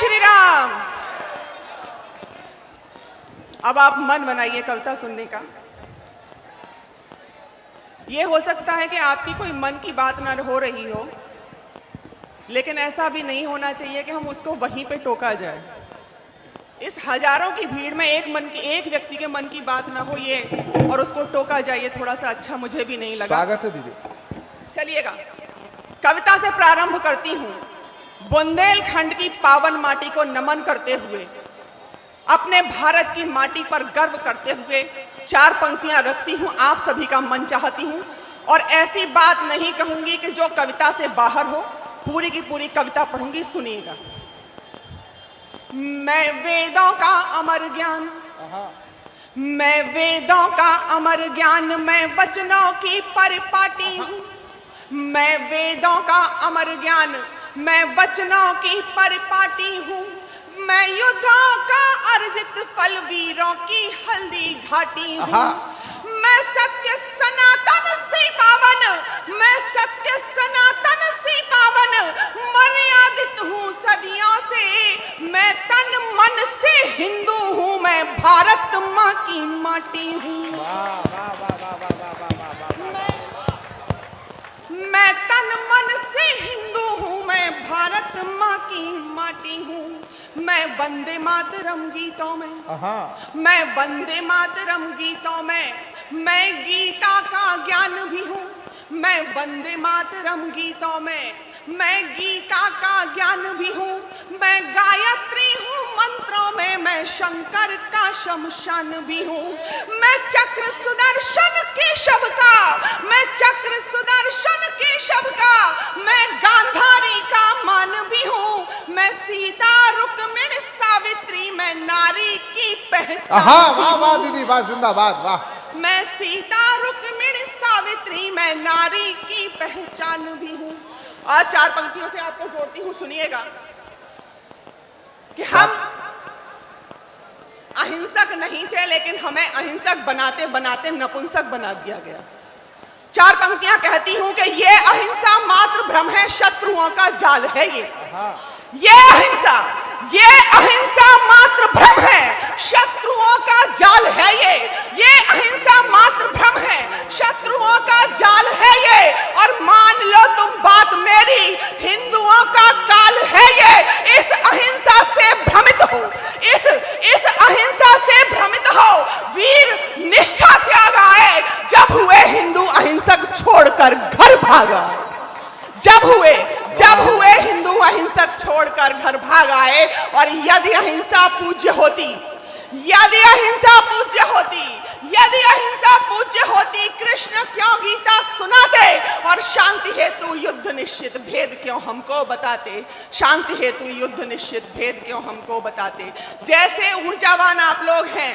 श्री राम। अब आप मन बनाइए कविता सुनने का। यह हो सकता है कि आपकी कोई मन की बात ना हो रही हो, लेकिन ऐसा भी नहीं होना चाहिए कि हम उसको वहीं पे टोका जाए। इस हजारों की भीड़ में एक व्यक्ति के मन की बात ना हो ये और उसको टोका जाए, ये थोड़ा सा अच्छा मुझे भी नहीं लगा। स्वागत है दीदी। चलिएगा, कविता से प्रारंभ करती हूँ। बुंदेलखंड की पावन माटी को नमन करते हुए, अपने भारत की माटी पर गर्व करते हुए चार पंक्तियां रखती हूं, आप सभी का मन चाहती हूं। और ऐसी बात नहीं कहूंगी कि जो कविता से बाहर हो, पूरी की पूरी कविता पढ़ूंगी, सुनिएगा। मैं वेदों का अमर ज्ञान, मैं वेदों का अमर ज्ञान, मैं वचनों की परिपाटी हूं। मैं वेदों का अमर ज्ञान, मैं वचनों की परिपाटी हूं। मैं युद्धों का अर्जित फल, वीरों की हल्दी घाटी हूं। मैं सत्य सनातन से पावन, मैं सत्य सनातन से पावन, मर्यादित हूं सदियों से। मैं तन मन से हिंदू हूं, मैं भारत माँ की माटी हूं। मैं तन मन से हिंदू हूं, मैं भारत माँ की माटी हूं। मैं वंदे मातरम गीतों में, मैं वंदे मातरम गीतों में, मैं गीता का ज्ञान भी हूँ। मैं वंदे मातरम गीतों में, मैं गीता का ज्ञान भी हूँ। मैं गायत्री हूँ मंत्रों में, मैं शंकर का शमशान भी हूँ। मैं चक्र सुदर्शन केशव का, मैं चक्र सुदर्शन केशव का, मैं गांधारी का मान भी हूँ। मैं सीता रुक्मिणी सावित्री, मैं नारी की पहचान। वाह वाह दीदी, वाह, जिंदाबाद, वाह। मैं सीता रुक्मिणी सावित्री, मैं नारी की पहचान भी हूँ। और चार पंक्तियों से आपको जोड़ती हूँ, सुनिएगा कि हम अहिंसक नहीं थे, लेकिन हमें अहिंसक बनाते बनाते नपुंसक बना दिया गया। चार पंक्तियां कहती हूं कि ये अहिंसा मात्र भ्रम है, शत्रुओं का जाल है ये अहिंसा, ये अहिंसा मात्र भ्रम है, शत्रुओं का जाल है ये अहिंसा मात्र भ्रम है, शत्रुओं का जाल है ये। और मान लो तुम बात मेरी, हिंदुओं का काल है ये। इस अहिंसा से भ्रमित हो, इस अहिंसा से भ्रमित हो। वीर निष्ठा त्याग आए, जब हुए हिंदू अहिंसक छोड़कर घर भागा। जब हुए हिंदू अहिंसक छोड़कर घर भाग आए। और यदि अहिंसा पूज्य होती, यदि अहिंसा पूज्य होती, यदि अहिंसा पूज्य होती, कृष्ण क्यों गीता सुनाते और शांति हेतु युद्ध निश्चित भेद क्यों हमको बताते। शांति हेतु युद्ध निश्चित भेद क्यों हमको बताते। जैसे ऊर्जावान आप लोग हैं,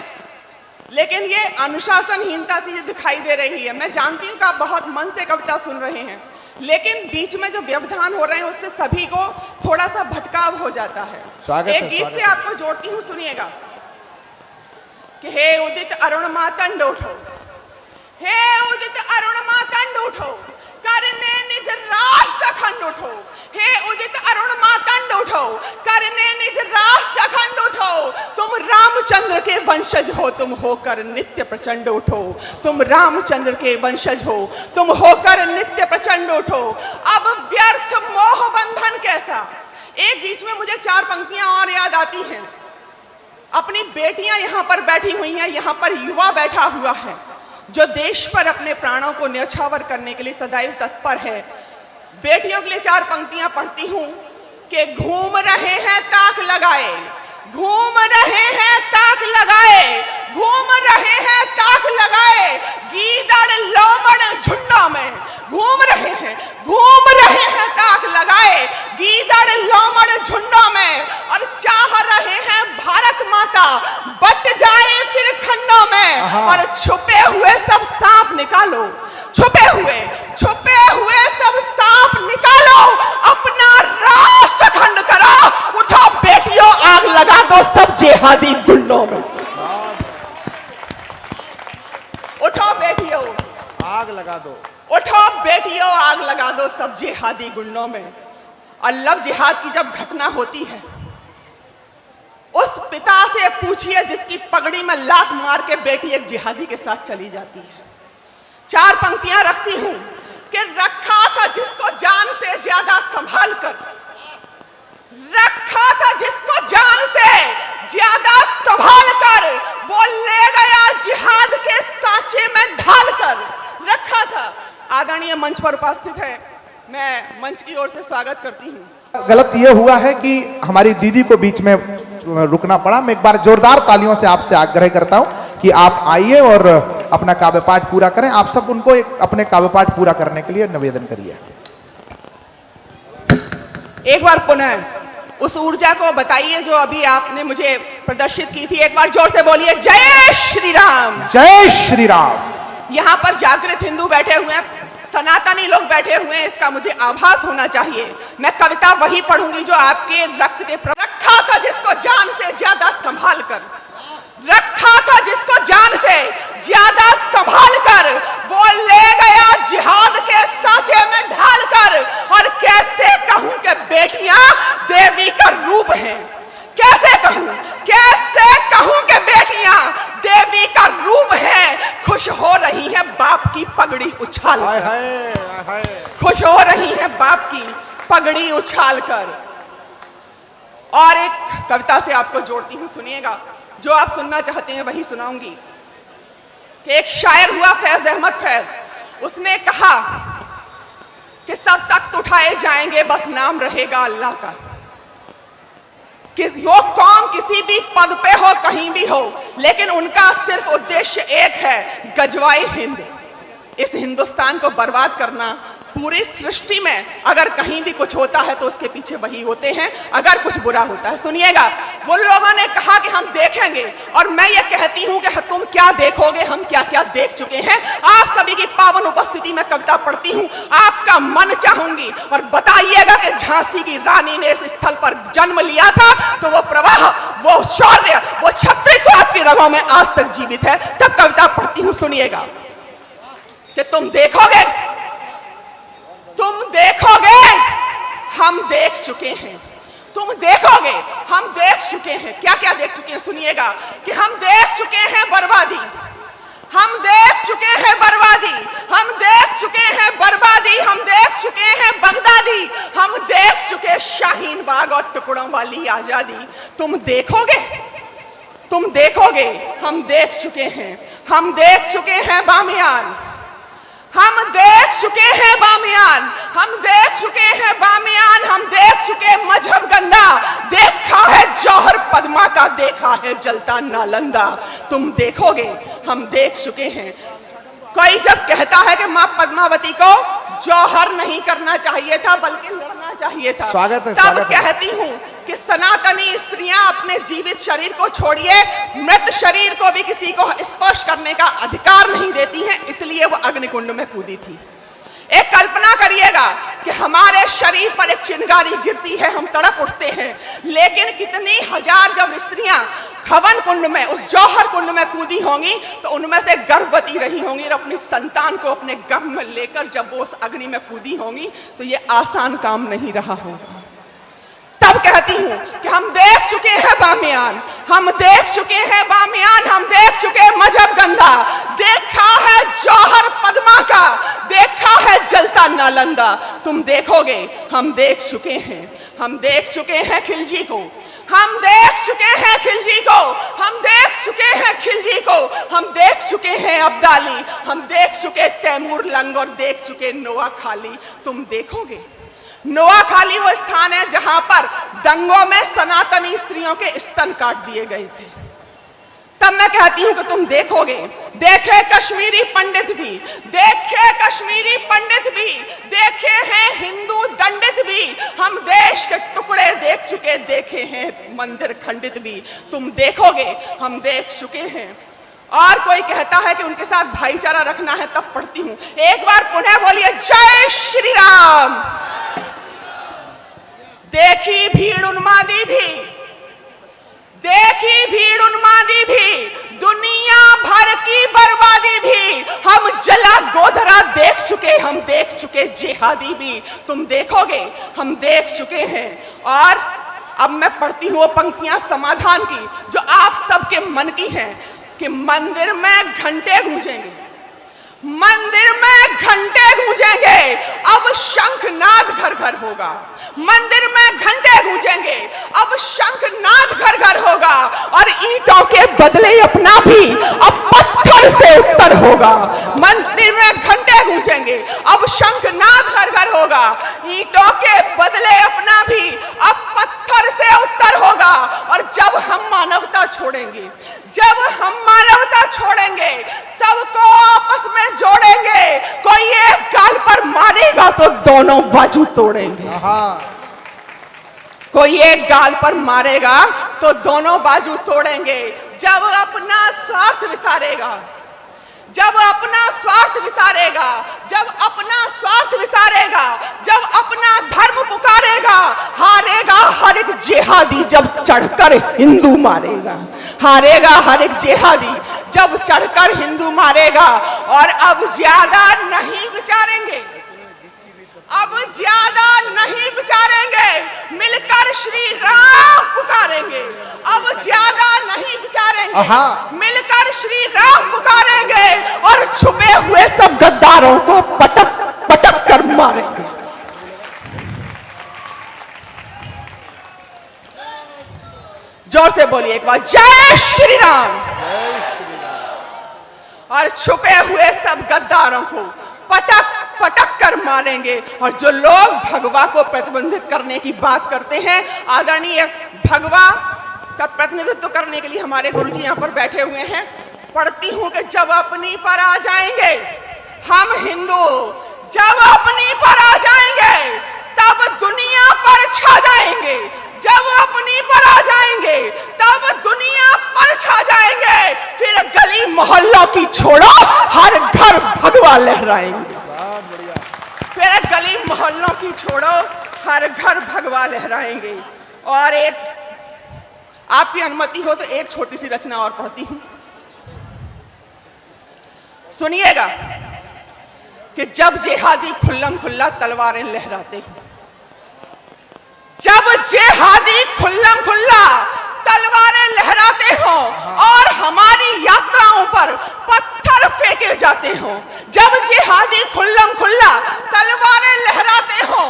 लेकिन ये अनुशासनहीनता सी दिखाई दे रही है। मैं जानती हूँ कि आप बहुत मन से कविता सुन रहे हैं, लेकिन बीच में जो व्यवधान हो रहे हैं उससे सभी को थोड़ा सा भटकाव हो जाता है। एक गीत से आपको जोड़ती हूँ, सुनिएगा कि हे उदित अरुण मातंड उठो, हे उदित अरुण मातंड उठो, करने निज राष्ट्र अखंड उठो। हे उदित अरुण मातंड उठो, करने निज राष्ट्र अखंड उठो। तुम रामचंद्र के वंशज हो, तुम होकर नित्य प्रचंड उठो। तुम रामचंद्र के वंशज हो, तुम होकर नित्य प्रचंड उठो। अब व्यर्थ मोह बंधन कैसा। एक बीच में मुझे चार पंक्तियां और याद आती हैं। अपनी बेटियां यहां पर बैठी हुई हैं, यहां पर युवा बैठा हुआ है जो देश पर अपने प्राणों को न्यौछावर करने के लिए सदैव तत्पर है। बेटियों के लिए चार पंक्तियां पढ़ती हूं कि घूम रहे हैं ताक लगाए, घूम रहे हैं ताक लगाए, घूम रहे हैं ताक लगाए, गीदड़ लोमड़ झुंडों में। घूम रहे हैं ताक लगाए, गीदड़ लोमड़ झुंडों में। और चाह रहे हैं भारत माता बट जाए फिर खंडों में। और छुपे हुए सब सांप निकालो, छुपे हुए सब सांप निकालो, अपना राष्ट्र खंड करो। उठो बेटियों, आग लगा दो सब जिहादी गुंडों में। उठो बेटियों, आग लगा दो। उठो बेटियों, आग लगा दो सब जिहादी गुंडों में। और लव जिहाद की जब घटना होती है पिता से पूछिए जिसकी पगड़ी में लात मार के बेटी एक जिहादी के साथ चली जाती है। 4 पंक्तियां रखती हूं कि रखा था जिसको जान से ज्यादा संभाल कर, रखा था जिसको जान से ज्यादा संभाल कर, वो ले गया जिहाद के सांचे में ढाल कर। रखा था। आदरणीय मंच पर उपस्थित है, मैं मंच की ओर से स्वागत करती हूं। गलत ये हुआ है कि हमारी दीदी को बीच में रुकना पड़ा। मैं एक बार जोरदार तालियों से आपसे आग्रह करता हूं कि आप आइए और अपना काव्य पाठ पूरा करें। आप सब उनको अपने काव्य पाठ पूरा करने के लिए निवेदन करिए। एक बार पुनः उस ऊर्जा को बताइए जो अभी आपने मुझे प्रदर्शित की थी। एक बार जोर से बोलिए, जय श्री राम। जय श्री राम। यहां पर जागृत हिंदू बैठे हुए हैं, सनातनी लोग बैठे हुए हैं, इसका मुझे आभास होना चाहिए। मैं कविता वही पढ़ूंगी जो आपके रक्त के रखा था जिसको जान से ज्यादा संभाल कर, रखा था जिसको जान से ज्यादा संभाल कर, वो ले गया जिहाद के सांचे में ढाल कर। और कैसे कहूं कि बेटियां देवी का रूप हैं, कैसे कहूं कि बेटियां देवी का रूप है। खुश हो रही है बाप की पगड़ी उछाल कर, खुश हो रही है बाप की पगड़ी उछाल कर। और एक कविता से आपको जोड़ती हूं, सुनिएगा। जो आप सुनना चाहते हैं वही सुनाऊंगी। कि एक शायर हुआ फैज अहमद फैज, उसने कहा कि सब तख्त उठाए जाएंगे बस नाम रहेगा अल्लाह का। कि वो कौम किसी भी पद पे हो, कहीं भी हो, लेकिन उनका सिर्फ उद्देश्य एक है, गजवाए हिंद। इस हिंदुस्तान को बर्बाद करना। पूरी सृष्टि में अगर कहीं भी कुछ होता है तो उसके पीछे वही होते हैं, अगर कुछ बुरा होता है। सुनिएगा, वो लोगों ने कहा कि हम देखेंगे, और मैं ये कहती हूं कि तुम क्या देखोगे, हम क्या क्या देख चुके हैं। आप सभी की पावन उपस्थिति में कविता पढ़ती हूं, आपका मन चाहूंगी, और बताइएगा कि झांसी की रानी ने इस स्थल पर जन्म लिया था तो वो प्रवाह, वो शौर्य, वो क्षत्रित्व आपकी रगों में आज तक जीवित है। तब कविता पढ़ती हूं, सुनिएगा। कि तुम देखोगे, हम देख चुके हैं। तुम देखोगे, हम देख चुके हैं। क्या क्या देख चुके हैं, सुनिएगा। कि हम देख चुके हैं बर्बादी, हम देख चुके हैं बर्बादी, हम देख चुके हैं बर्बादी, हम देख चुके हैं बगदादी, हम देख चुके शाहीन बाग और टुकड़ों वाली आजादी। तुम देखोगे, हम देख चुके हैं। हम देख चुके हैं बामियान, हम देख चुके हैं बामियान, हम देख चुके हैं बामियान, हम देख चुके मजहब गंदा। देखा है जौहर पद्मा का, देखा है जलता नालंदा। तुम देखोगे, हम देख चुके हैं। कोई जब कहता है कि मां पद्मावती को जौहर नहीं करना चाहिए था बल्कि लड़ना चाहिए था, तब कहती हूं कि सनातनी स्त्रियां अपने जीवित शरीर को छोड़िए, मृत शरीर को भी किसी को स्पर्श करने का अधिकार नहीं देती हैं, इसलिए वो अग्निकुंड में कूदी थी। एक कल्पना करिएगा कि हमारे शरीर पर एक चिंगारी गिरती है, हम तड़प उठते हैं, लेकिन कितनी हजार जब स्त्रियां हवन कुंड में, उस जौहर कुंड में कूदी होंगी तो उनमें से गर्भवती रही होंगी और अपनी संतान को अपने गर्भ में लेकर जब वो उस अग्नि में कूदी होंगी तो ये आसान काम नहीं रहा होगा। तब कहती हूं कि हम देख चुके हैं बामियान, हम देख चुके हैं बामियान, हम देख चुके मजहब गंदा, देखा है जौहर पद्मा का, देखा है जलता नालंदा। तुम देखोगे, हम देख चुके हैं। हम देख चुके हैं खिलजी को, हम देख चुके हैं खिलजी को, हम देख चुके हैं खिलजी को, हम देख चुके हैं अब्दाली, हम देख चुके तैमूर लंग और देख चुके नोआखाली। तुम देखोगे। नोआखाली वो स्थान है जहां पर दंगों में सनातनी स्त्रियों के स्तन काट दिए गए थे। तब मैं कहती हूं कि तुम देखोगे। देखे कश्मीरी पंडित भी, देखे कश्मीरी पंडित भी, देखे हैं हिंदू दंडित भी, हम देश के टुकड़े देख चुके, देखे हैं मंदिर खंडित भी। तुम देखोगे, हम देख चुके हैं। और कोई कहता है कि उनके साथ भाईचारा रखना है, तब पढ़ती हूं। एक बार पुनः बोलिए, जय श्री राम। देखी भीड़ उन्मादी भी, देखी भीड़ उन्मादी भी, दुनिया भर की बर्बादी भी, हम जला गोधरा देख चुके, हम देख चुके जिहादी भी। तुम देखोगे, हम देख चुके हैं। और अब मैं पढ़ती हूँ वो पंक्तियां समाधान की जो आप सबके मन की हैं कि मंदिर में घंटे गूंजेंगे, मंदिर में घंटे गूंजेंगे, अब शंखनाद घर घर होगा। मंदिर में घंटे गूंजेंगे, अब शंखनाद घर घर होगा, और ईंटों के बदले अपना भी अब पत्थर से उत्तर होगा। मंदिर में घंटे गूंजेंगे, अब शंखनाद घर घर होगा, ईंटों के बदले अपना भी अब पत्थर से उत्तर होगा। और जब हम मानवता छोड़ेंगे, जब हम मानवता छोड़ेंगे, सबको आपस में जोड़ेंगे, कोई एक गाल पर मारेगा तो दोनों बाजू तोड़ेंगे। कोई एक गाल पर मारेगा तो दोनों बाजू तोड़ेंगे। जब अपना स्वार्थ विसारेगा, जब अपना स्वार्थ विसारेगा, जब अपना स्वार्थ विसारेगा, जब अपना धर्म पुकारेगा, हारेगा हर एक जिहादी जब चढ़कर हिंदू मारेगा। हारेगा हर एक जिहादी जब चढ़कर हिंदू मारेगा। और अब ज्यादा नहीं विचारेंगे, अब ज्यादा नहीं विचारेंगे, मिलकर श्री राम पुकारेंगे। अब ज्यादा नहीं विचारेंगे, मिलकर श्री राम पुकारेंगे, और छुपे हुए सब गद्दारों को पटक पटक कर मारेंगे। जोर से बोलिए एक बार, जय श्री राम। और छुपे हुए सब गद्दारों को पटक पटक कर मारेंगे। और जो लोग भगवा को प्रतिबंधित करने की बात करते हैं, आदरणीय भगवा का प्रतिनिधित्व करने के लिए हमारे गुरुजी यहाँ पर बैठे हुए हैं। पढ़ती हूं कि जब अपनी पर आ जाएंगे हम हिंदू, जब अपनी पर आ जाएंगे तब दुनिया पर छा जाएंगे। जब अपनी पर आ जाएंगे तब दुनिया पर छा जाएंगे। फिर गली मोहल्लों की छोड़ो, हर घर भगवा लहराएंगे। फिर गली मोहल्लों की छोड़ो, हर घर भगवा लहराएंगे। और एक, आपकी अनुमति हो तो एक छोटी सी रचना और पढ़ती हूं, सुनिएगा कि जब जिहादी खुल्लम खुल्ला तलवारें लहराते हैं, जब जिहादी खुल्लम खुल्ला तलवारें लहराते हो और हमारी यात्राओं पर पत्थर फेंके जाते हो, जब जिहादी खुल्लम खुल्ला तलवारें लहराते हो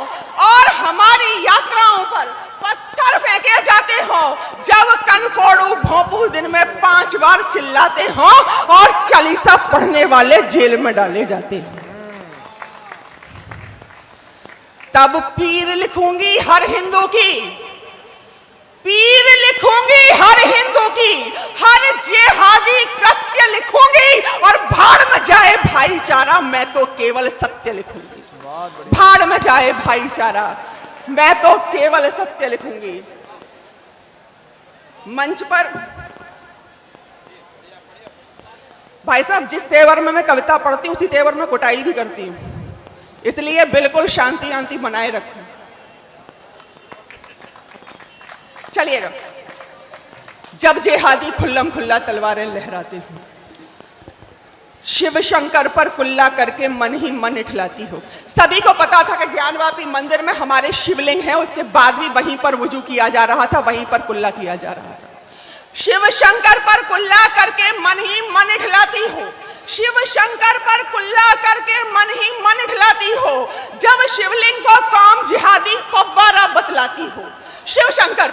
और हमारी यात्राओं पर पत्थर फेंके जाते हो, जब कनफोड़ू भोंपू दिन में 5 बार चिल्लाते हो और चालीसा पढ़ने वाले जेल में डाले जाते हैं, तब पीर लिखूंगी हर हिंदू की, पीर लिखूंगी हर हिंदू की, हर जिहादी कृत्य लिखूंगी, और भाड़ में जाए भाईचारा, मैं तो केवल सत्य लिखूंगी। भाड़ में जाए भाईचारा, मैं तो केवल सत्य लिखूंगी। मंच पर भाई साहब, जिस तेवर में मैं कविता पढ़ती हूं उसी तेवर में कुटाई भी करती हूं, इसलिए बिल्कुल शांति शांति बनाए रखें। चलिएगा, जब जिहादी खुल्लम खुल्ला तलवारें लहराते हो, शिव शंकर पर कुल्ला करके मन ही मन इठलाती हो। सभी को पता था कि ज्ञानवापी मंदिर में हमारे शिवलिंग है, उसके बाद भी वहीं पर वुजू किया जा रहा था, वहीं पर कुल्ला किया जा रहा था। शिव शंकर पर कुल्ला करके मन ही मन इठलाती हो, शिव शंकर पर कुल्ला करके मन ही मन इठलाती हो। जब शिवलिंग को कौम जिहादी फव्वारा बतलाती हो, शिव शंकर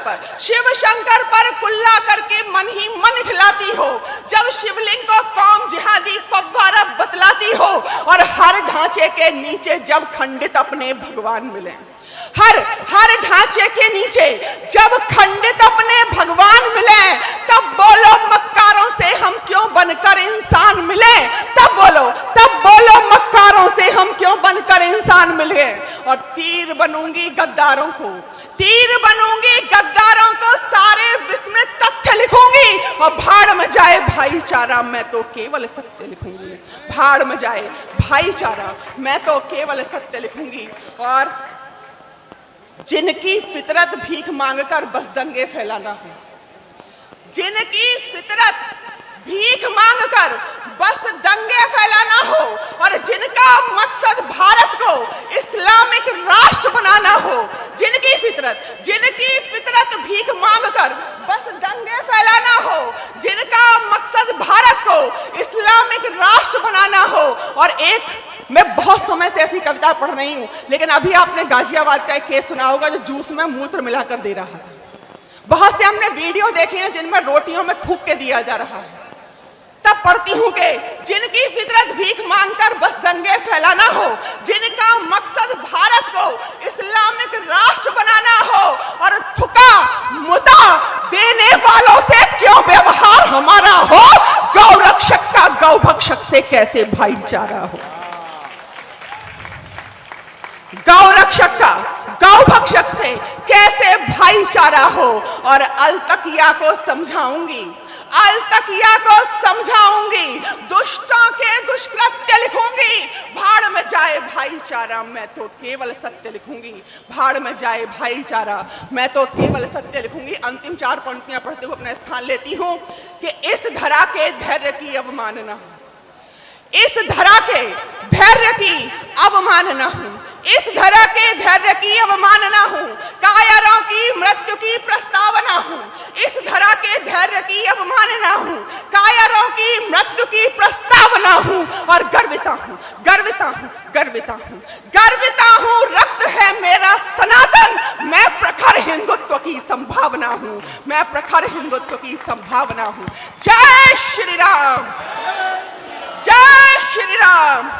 पर कुल्ला करके मन ही मन इठलाती हो। जब शिवलिंग को कौम जिहादी फव्वारा बतलाती हो, और हर ढांचे के नीचे जब खंडित अपने भगवान मिले, हर ढांचे के नीचे जब खंडित अपने भगवान मिले, तब बोलो मक्कारों से हम क्यों बनकर इंसान मिले, तब बोलो मक्कारों से हम क्यों बनकर इंसान मिले। और तीर बनूंगी गद्दारों को, तीर बनूंगी गद्दारों को, सारे विस्मृत तथ्य लिखूंगी, और भाड़ में जाए भाईचारा, मैं तो केवल सत्य लिखूंगी। भाड़ में जाए भाईचारा, मैं तो केवल सत्य लिखूंगी। और जिनकी फितरत भीख मांगकर बस दंगे फैलाना हो, जिनकी फितरत भीख मांगकर बस दंगे फैलाना हो और जिनका मकसद भारत को इस्लामिक राष्ट्र बनाना हो, जिनकी फितरत भीख मांगकर बस दंगे फैलाना हो, जिनका मकसद भारत को इस्लामिक राष्ट्र बनाना हो। और मैं बहुत समय से ऐसी कविता पढ़ रही हूं, लेकिन अभी आपने गाजियाबाद का एक केस सुना होगा जो जूस में मूत्र मिलाकर दे रहा था। बहुत से हमने वीडियो देखे हैं जिनमें रोटियों में थूक के दिया जा रहा है। तब पढ़ती हूं कि जिनकी फितरत भीख मांगकर बस दंगे फैलाना हो, जिनका मकसद भारत को इस्लामिक राष्ट्र बनाना हो, और थुका मुदा देने वालों से क्यों व्यवहार हमारा हो, गौ रक्षक का गौ भक्षक से कैसे भाईचारा हो। गौ रक्षक का गौ भक्षक से कैसे भाईचारा हो। और अलतकिया को समझाऊंगी, दुष्टों के दुष्कृत्य लिखूंगी। भाड़ में जाए भाईचारा, मैं तो केवल सत्य लिखूंगी। भाड़ में जाए भाईचारा, मैं तो केवल सत्य लिखूंगी। अंतिम 4 पंक्तियां पढ़ते हुए अपना स्थान लेती हूं कि इस धरा के धैर्य की अवमानना, इस धरा के धैर्य की अवमानना हूं, इस धरा के धैर्य की अवमानना हूं, कायरों की मृत्यु की प्रस्तावना हूं, इस धरा के धैर्य की अवमानना हूं, कायरों की मृत्यु की प्रस्तावना हूं। और गर्विता हूं, गर्विता हूं, गर्विता हूं, गर्विता हूं, रक्त है मेरा सनातन, मैं प्रखर हिंदुत्व की संभावना हूं, मैं प्रखर हिंदुत्व की संभावना हूं। जय श्री राम, जय श्री राम।